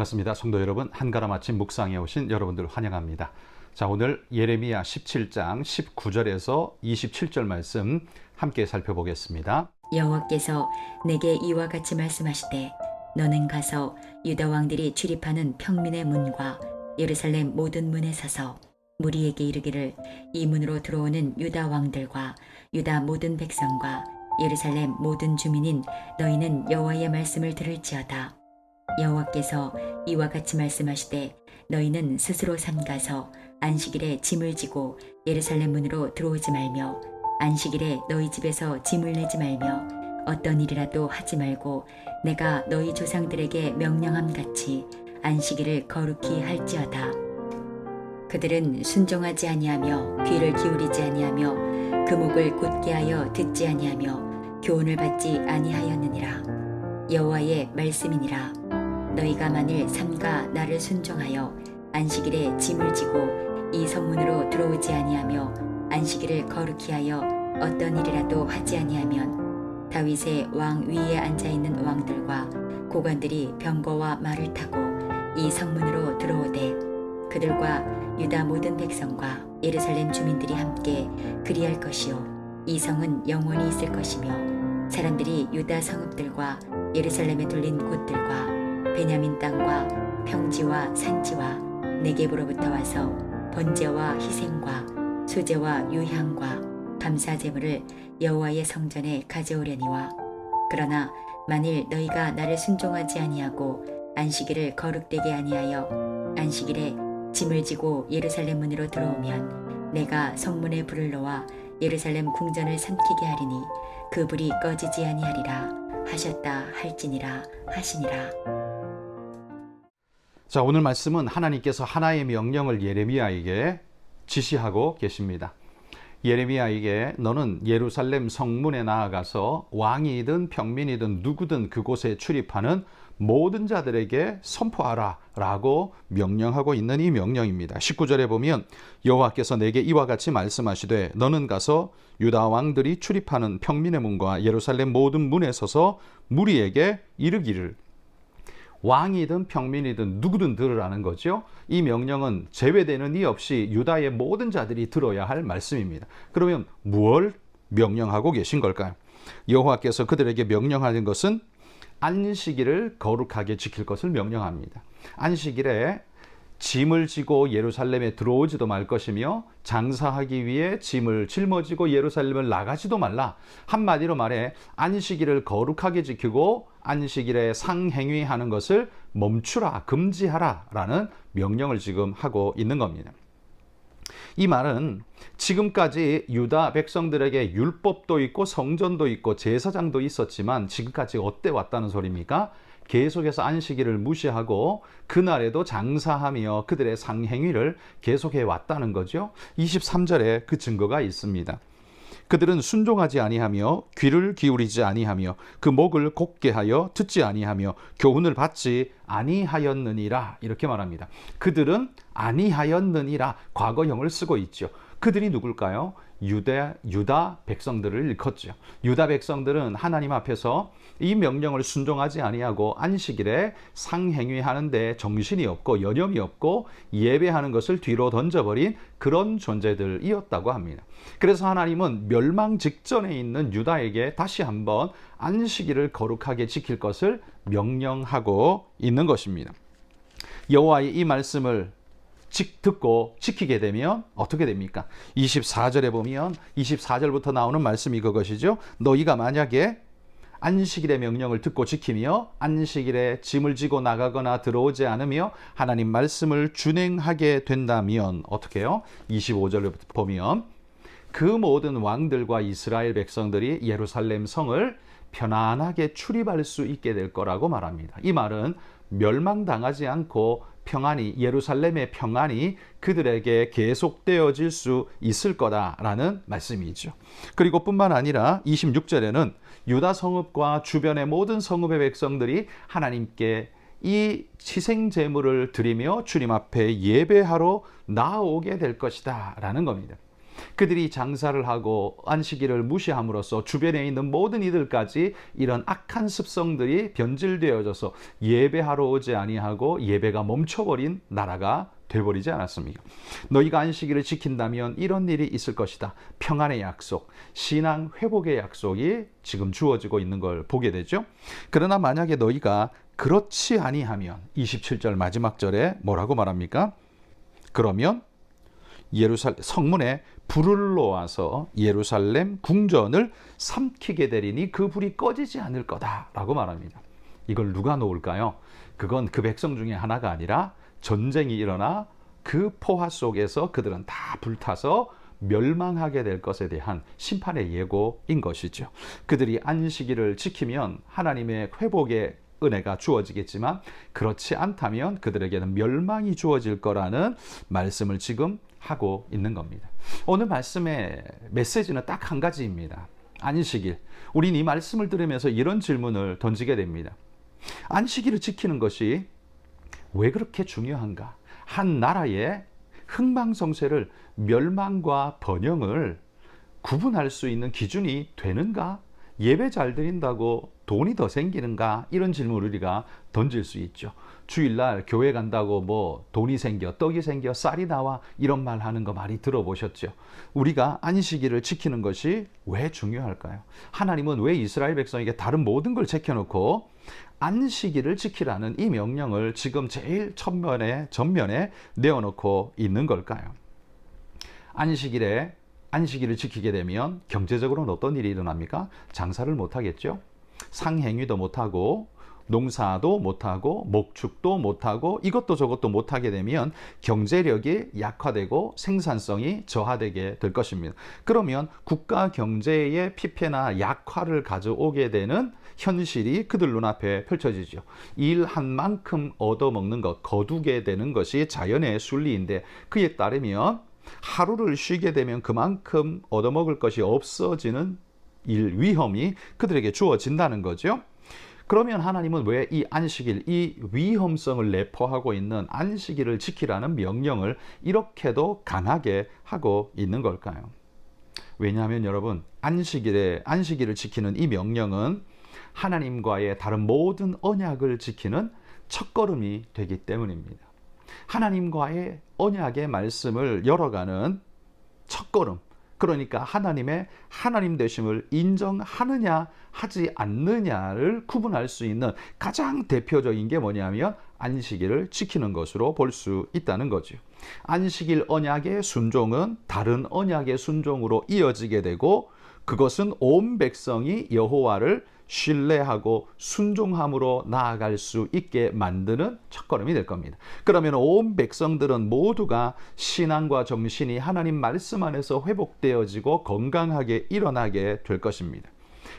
반갑습니다. 성도 여러분, 한가람 아침 묵상에 오신 여러분들 환영합니다. 자, 오늘 예레미야 17장 19절에서 27절 말씀 함께 살펴보겠습니다. 여호와께서 내게 이와 같이 말씀하시되 너는 가서 유다 왕들이 출입하는 평민의 문과 예루살렘 모든 문에 서서 무리에게 이르기를 이 문으로 들어오는 유다 왕들과 유다 모든 백성과 예루살렘 모든 주민인 너희는 여호와의 말씀을 들을지어다. 여호와께서 이와 같이 말씀하시되 너희는 스스로 삼가서 안식일에 짐을 지고 예루살렘 문으로 들어오지 말며 안식일에 너희 집에서 짐을 내지 말며 어떤 일이라도 하지 말고 내가 너희 조상들에게 명령함 같이 안식일을 거룩히 할지어다. 그들은 순종하지 아니하며 귀를 기울이지 아니하며 그 목을 곧게 하여 듣지 아니하며 교훈을 받지 아니하였느니라. 여호와의 말씀이니라. 너희가 만일 삼가 나를 순종하여 안식일에 짐을 지고 이 성문으로 들어오지 아니하며 안식일을 거룩히 하여 어떤 일이라도 하지 아니하면 다윗의 왕 위에 앉아있는 왕들과 고관들이 병거와 말을 타고 이 성문으로 들어오되 그들과 유다 모든 백성과 예루살렘 주민들이 함께 그리할 것이요 이 성은 영원히 있을 것이며 사람들이 유다 성읍들과 예루살렘에 둘린 곳들과 베냐민 땅과 평지와 산지와 네겝으로부터 와서 번제와 희생과 소제와 유향과 감사 제물을 여호와의 성전에 가져오려니와 그러나 만일 너희가 나를 순종하지 아니하고 안식일을 거룩되게 아니하여 안식일에 짐을 지고 예루살렘 문으로 들어오면 내가 성문에 불을 놓아 예루살렘 궁전을 삼키게 하리니 그 불이 꺼지지 아니하리라 하셨다 할지니라 하시니라. 자, 오늘 말씀은 하나님께서 하나의 명령을 예레미야에게 지시하고 계십니다. 예레미야에게 너는 예루살렘 성문에 나아가서 왕이든 평민이든 누구든 그곳에 출입하는 모든 자들에게 선포하라 라고 명령하고 있는 이 명령입니다. 19절에 보면 여호와께서 내게 이와 같이 말씀하시되 너는 가서 유다 왕들이 출입하는 평민의 문과 예루살렘 모든 문에 서서 무리에게 이르기를. 왕이든 평민이든 누구든 들으라는 거죠. 이 명령은 제외되는 이 없이 유다의 모든 자들이 들어야 할 말씀입니다. 그러면 무엇을 명령하고 계신 걸까요? 여호와께서 그들에게 명령하는 것은 안식일을 거룩하게 지킬 것을 명령합니다. 안식일에 짐을 지고 예루살렘에 들어오지도 말 것이며 장사하기 위해 짐을 짊어지고 예루살렘을 나가지도 말라. 한마디로 말해 안식일을 거룩하게 지키고 안식일에 상행위하는 것을 멈추라, 금지하라 라는 명령을 지금 하고 있는 겁니다. 이 말은 지금까지 유다 백성들에게 율법도 있고 성전도 있고 제사장도 있었지만 지금까지 어때 왔다는 소리입니까? 계속해서 안식일을 무시하고 그날에도 장사하며 그들의 상행위를 계속해 왔다는 거죠. 23절에 그 증거가 있습니다. 그들은 순종하지 아니하며 귀를 기울이지 아니하며 그 목을 곧게 하여 듣지 아니하며 교훈을 받지 아니하였느니라 이렇게 말합니다. 그들은 아니하였느니라 과거형을 쓰고 있죠. 그들이 누굴까요? 유다 백성들을 일컫죠. 유다 백성들은 하나님 앞에서 이 명령을 순종하지 아니하고 안식일에 상행위하는데 정신이 없고 여념이 없고 예배하는 것을 뒤로 던져버린 그런 존재들이었다고 합니다. 그래서 하나님은 멸망 직전에 있는 유다에게 다시 한번 안식일을 거룩하게 지킬 것을 명령하고 있는 것입니다. 여호와의 이 말씀을 듣고 지키게 되면 어떻게 됩니까? 24절에 보면 24절부터 나오는 말씀이 그것이죠. 너희가 만약에 안식일의 명령을 듣고 지키며 안식일에 짐을 지고 나가거나 들어오지 않으며 하나님 말씀을 준행하게 된다면 어떻게 해요? 25절부터 보면 그 모든 왕들과 이스라엘 백성들이 예루살렘 성을 편안하게 출입할 수 있게 될 거라고 말합니다. 이 말은 멸망당하지 않고 평안이 예루살렘의 평안이 그들에게 계속되어질 수 있을 거다라는 말씀이죠. 그리고 뿐만 아니라 26절에는 유다 성읍과 주변의 모든 성읍의 백성들이 하나님께 이 희생 제물을 드리며 주님 앞에 예배하러 나오게 될 것이다 라는 겁니다. 그들이 장사를 하고 안식일을 무시함으로써 주변에 있는 모든 이들까지 이런 악한 습성들이 변질되어져서 예배하러 오지 아니하고 예배가 멈춰버린 나라가 돼버리지 않았습니까? 너희가 안식일을 지킨다면 이런 일이 있을 것이다. 평안의 약속, 신앙 회복의 약속이 지금 주어지고 있는 걸 보게 되죠. 그러나 만약에 너희가 그렇지 아니하면 27절 마지막 절에 뭐라고 말합니까? 그러면 예루살렘 성문에 불을 놓아서 예루살렘 궁전을 삼키게 되리니 그 불이 꺼지지 않을 거다라고 말합니다. 이걸 누가 놓을까요? 그건 그 백성 중에 하나가 아니라 전쟁이 일어나 그 포화 속에서 그들은 다 불타서 멸망하게 될 것에 대한 심판의 예고인 것이죠. 그들이 안식일을 지키면 하나님의 회복의 은혜가 주어지겠지만 그렇지 않다면 그들에게는 멸망이 주어질 거라는 말씀을 지금 하고 있는 겁니다. 오늘 말씀의 메시지는 딱 한 가지입니다. 안식일. 우린 이 말씀을 들으면서 이런 질문을 던지게 됩니다. 안식일을 지키는 것이 왜 그렇게 중요한가? 한 나라의 흥망성쇠를 멸망과 번영을 구분할 수 있는 기준이 되는가? 예배 잘 드린다고 돈이 더 생기는가? 이런 질문을 우리가 던질 수 있죠. 주일날 교회 간다고 뭐 돈이 생겨, 떡이 생겨, 쌀이 나와 이런 말 하는 거 많이 들어보셨죠. 우리가 안식일을 지키는 것이 왜 중요할까요? 하나님은 왜 이스라엘 백성에게 다른 모든 걸 제껴놓고 안식일을 지키라는 이 명령을 지금 제일 전면에 내어놓고 있는 걸까요? 안식일을 지키게 되면 경제적으로는 어떤 일이 일어납니까? 장사를 못하겠죠. 상행위도 못하고 농사도 못하고 목축도 못하고 이것도 저것도 못하게 되면 경제력이 약화되고 생산성이 저하되게 될 것입니다. 그러면 국가 경제의 피폐나 약화를 가져오게 되는 현실이 그들 눈앞에 펼쳐지죠. 일한 만큼 얻어먹는 것, 거두게 되는 것이 자연의 순리인데 그에 따르면 하루를 쉬게 되면 그만큼 얻어먹을 것이 없어지는 위험이 그들에게 주어진다는 거죠. 그러면 하나님은 왜 이 안식일, 이 위험성을 내포하고 있는 안식일을 지키라는 명령을 이렇게도 강하게 하고 있는 걸까요? 왜냐하면 여러분, 안식일을 지키는 이 명령은 하나님과의 다른 모든 언약을 지키는 첫걸음이 되기 때문입니다. 하나님과의 언약의 말씀을 열어가는 첫걸음, 그러니까 하나님의 하나님 되심을 인정하느냐 하지 않느냐를 구분할 수 있는 가장 대표적인 게 뭐냐면 안식일을 지키는 것으로 볼 수 있다는 거죠. 안식일 언약의 순종은 다른 언약의 순종으로 이어지게 되고 그것은 온 백성이 여호와를 신뢰하고 순종함으로 나아갈 수 있게 만드는 첫걸음이 될 겁니다. 그러면 온 백성들은 모두가 신앙과 정신이 하나님 말씀 안에서 회복되어지고 건강하게 일어나게 될 것입니다.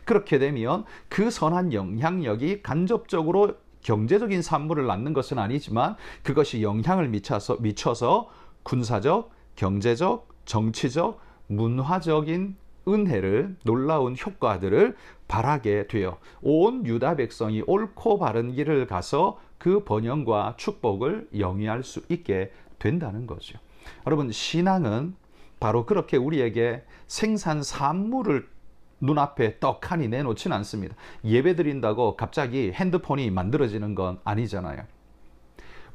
그렇게 되면 그 선한 영향력이 간접적으로 경제적인 산물을 낳는 것은 아니지만 그것이 영향을 미쳐서 군사적, 경제적, 정치적, 문화적인 은혜를, 놀라운 효과들을 발하게 되어 온 유다 백성이 옳고 바른 길을 가서 그 번영과 축복을 영위할 수 있게 된다는 거죠. 여러분, 신앙은 바로 그렇게 우리에게 생산 산물을 눈앞에 떡하니 내놓지는 않습니다. 예배 드린다고 갑자기 핸드폰이 만들어지는 건 아니잖아요.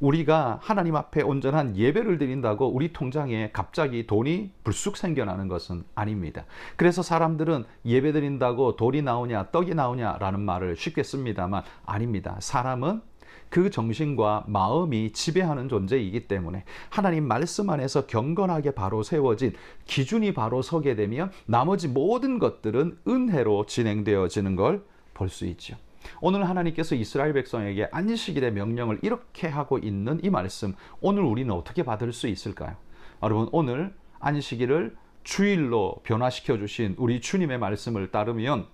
우리가 하나님 앞에 온전한 예배를 드린다고 우리 통장에 갑자기 돈이 불쑥 생겨나는 것은 아닙니다. 그래서 사람들은 예배 드린다고 돈이 나오냐 떡이 나오냐라는 말을 쉽게 씁니다만 아닙니다. 사람은 그 정신과 마음이 지배하는 존재이기 때문에 하나님 말씀 안에서 경건하게 바로 세워진 기준이 바로 서게 되면 나머지 모든 것들은 은혜로 진행되어지는 걸 볼 수 있죠. 오늘 하나님께서 이스라엘 백성에게 안식일의 명령을 이렇게 하고 있는 이 말씀, 오늘 우리는 어떻게 받을 수 있을까요? 여러분, 오늘 안식일을 주일로 변화시켜 주신 우리 주님의 말씀을 따르면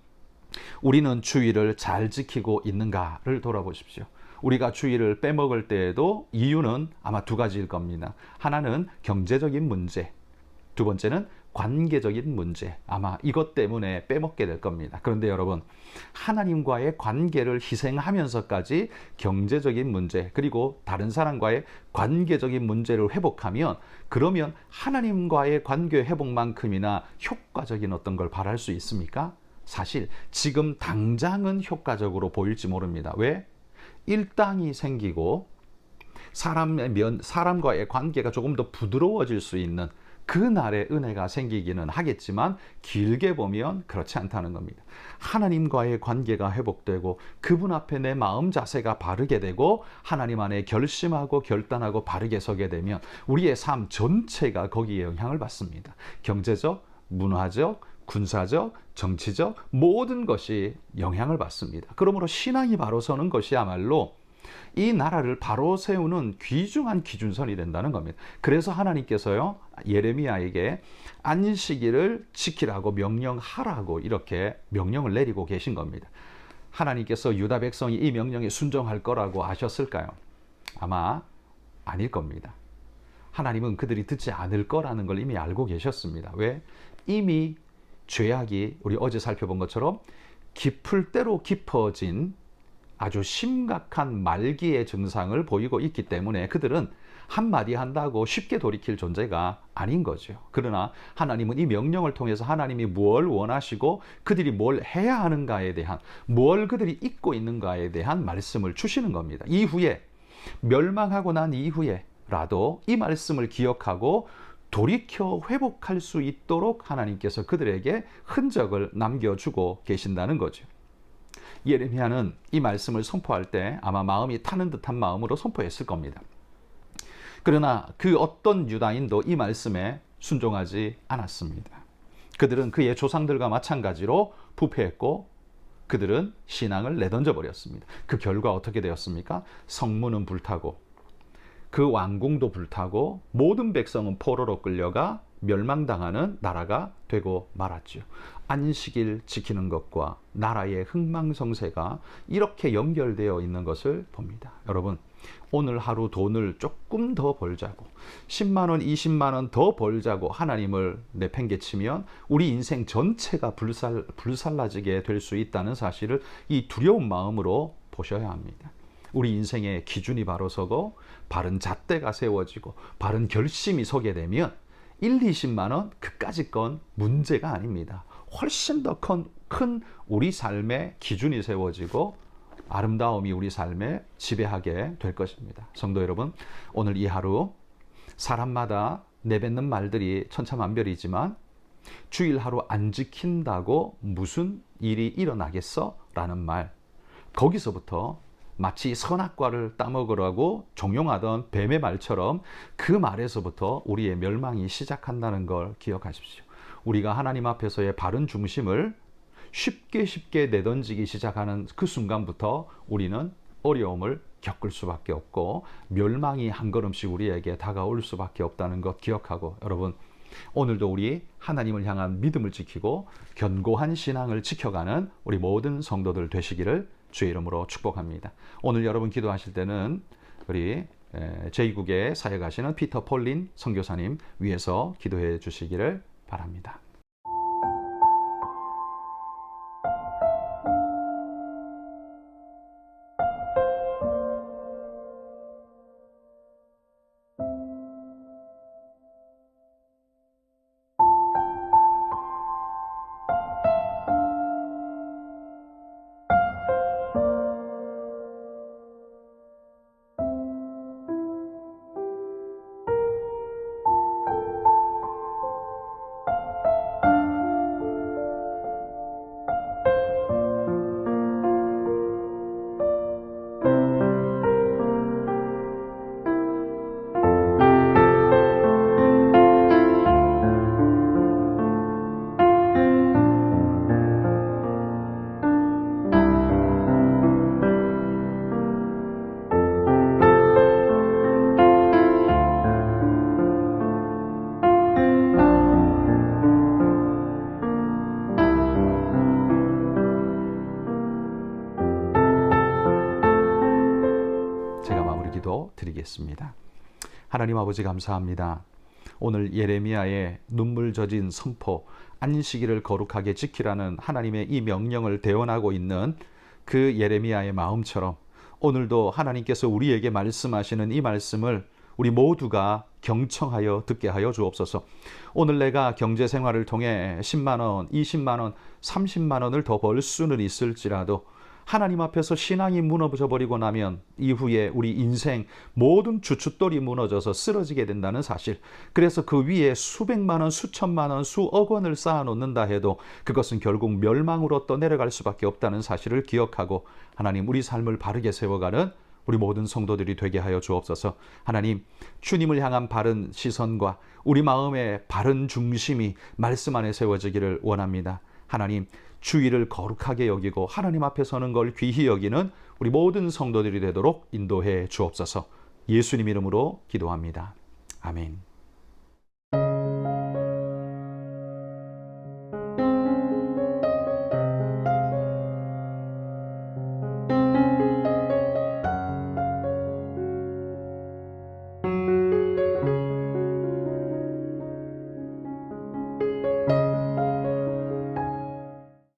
우리는 주일을 잘 지키고 있는가를 돌아보십시오. 우리가 주일을 빼먹을 때에도 이유는 아마 두 가지일 겁니다. 하나는 경제적인 문제, 두 번째는 관계적인 문제, 아마 이것 때문에 빼먹게 될 겁니다. 그런데 여러분, 하나님과의 관계를 희생하면서까지 경제적인 문제, 그리고 다른 사람과의 관계적인 문제를 회복하면, 그러면 하나님과의 관계 회복만큼이나 효과적인 어떤 걸 바랄 수 있습니까? 사실 지금 당장은 효과적으로 보일지 모릅니다. 왜? 일당이 생기고 사람과의 관계가 조금 더 부드러워질 수 있는 그날의 은혜가 생기기는 하겠지만, 길게 보면 그렇지 않다는 겁니다. 하나님과의 관계가 회복되고 그분 앞에 내 마음 자세가 바르게 되고 하나님 안에 결심하고 결단하고 바르게 서게 되면 우리의 삶 전체가 거기에 영향을 받습니다. 경제적, 문화적, 군사적, 정치적 모든 것이 영향을 받습니다. 그러므로 신앙이 바로 서는 것이야말로 이 나라를 바로 세우는 귀중한 기준선이 된다는 겁니다. 그래서 하나님께서요, 예레미야에게 안식일을 지키라고 명령하라고 이렇게 명령을 내리고 계신 겁니다. 하나님께서 유다 백성이 이 명령에 순종할 거라고 아셨을까요? 아마 아닐 겁니다. 하나님은 그들이 듣지 않을 거라는 걸 이미 알고 계셨습니다. 왜? 이미 죄악이 우리 어제 살펴본 것처럼 깊을 대로 깊어진 아주 심각한 말기의 증상을 보이고 있기 때문에 그들은 한마디 한다고 쉽게 돌이킬 존재가 아닌 거죠. 그러나 하나님은 이 명령을 통해서 하나님이 뭘 원하시고 그들이 뭘 해야 하는가에 대한, 뭘 그들이 잊고 있는가에 대한 말씀을 주시는 겁니다. 이후에, 멸망하고 난 이후에라도 이 말씀을 기억하고 돌이켜 회복할 수 있도록 하나님께서 그들에게 흔적을 남겨주고 계신다는 거죠. 예레미야는 이 말씀을 선포할 때 아마 마음이 타는 듯한 마음으로 선포했을 겁니다. 그러나 그 어떤 유다인도 이 말씀에 순종하지 않았습니다. 그들은 그의 조상들과 마찬가지로 부패했고 그들은 신앙을 내던져 버렸습니다. 그 결과 어떻게 되었습니까? 성문은 불타고 그 왕궁도 불타고 모든 백성은 포로로 끌려가 멸망당하는 나라가 되고 말았죠. 안식일 지키는 것과 나라의 흥망성쇠가 이렇게 연결되어 있는 것을 봅니다. 여러분, 오늘 하루 돈을 조금 더 벌자고 10만 원, 20만 원 더 벌자고 하나님을 내팽개치면 우리 인생 전체가 불살라지게 될 수 있다는 사실을 이 두려운 마음으로 보셔야 합니다. 우리 인생의 기준이 바로 서고 바른 잣대가 세워지고 바른 결심이 서게 되면 1, 20만 원 그까짓 건 문제가 아닙니다. 훨씬 더 큰 우리 삶의 기준이 세워지고 아름다움이 우리 삶에 지배하게 될 것입니다. 성도 여러분, 오늘 이 하루 사람마다 내뱉는 말들이 천차만별이지만 주일 하루 안 지킨다고 무슨 일이 일어나겠어? 라는 말, 거기서부터 마치 선악과를 따먹으라고 종용하던 뱀의 말처럼 그 말에서부터 우리의 멸망이 시작한다는 걸 기억하십시오. 우리가 하나님 앞에서의 바른 중심을 쉽게 내던지기 시작하는 그 순간부터 우리는 어려움을 겪을 수밖에 없고 멸망이 한 걸음씩 우리에게 다가올 수밖에 없다는 것 기억하고, 여러분, 오늘도 우리 하나님을 향한 믿음을 지키고 견고한 신앙을 지켜가는 우리 모든 성도들 되시기를 주의 이름으로 축복합니다. 오늘 여러분 기도하실 때는 우리 제2국에 사역하시는 피터 폴린 선교사님 위해서 기도해 주시기를 바랍니다. 제가 마무리 기도 드리겠습니다. 하나님 아버지 감사합니다. 오늘 예레미야의 눈물 젖은 선포, 안식일을 거룩하게 지키라는 하나님의 이 명령을 대언하고 있는 그 예레미야의 마음처럼 오늘도 하나님께서 우리에게 말씀하시는 이 말씀을 우리 모두가 경청하여 듣게 하여 주옵소서. 오늘 내가 경제 생활을 통해 10만 원, 20만 원, 30만 원을 더 벌 수는 있을지라도 하나님 앞에서 신앙이 무너져 버리고 나면 이후에 우리 인생 모든 주춧돌이 무너져서 쓰러지게 된다는 사실. 그래서 그 위에 수백만 원, 수천만 원, 수억 원을 쌓아 놓는다 해도 그것은 결국 멸망으로 떠내려갈 수밖에 없다는 사실을 기억하고 하나님 우리 삶을 바르게 세워가는 우리 모든 성도들이 되게 하여 주옵소서. 하나님, 주님을 향한 바른 시선과 우리 마음의 바른 중심이 말씀 안에 세워지기를 원합니다. 하나님, 주의를 거룩하게 여기고 하나님 앞에 서는 걸 귀히 여기는 우리 모든 성도들이 되도록 인도해 주옵소서. 예수님 이름으로 기도합니다. 아멘.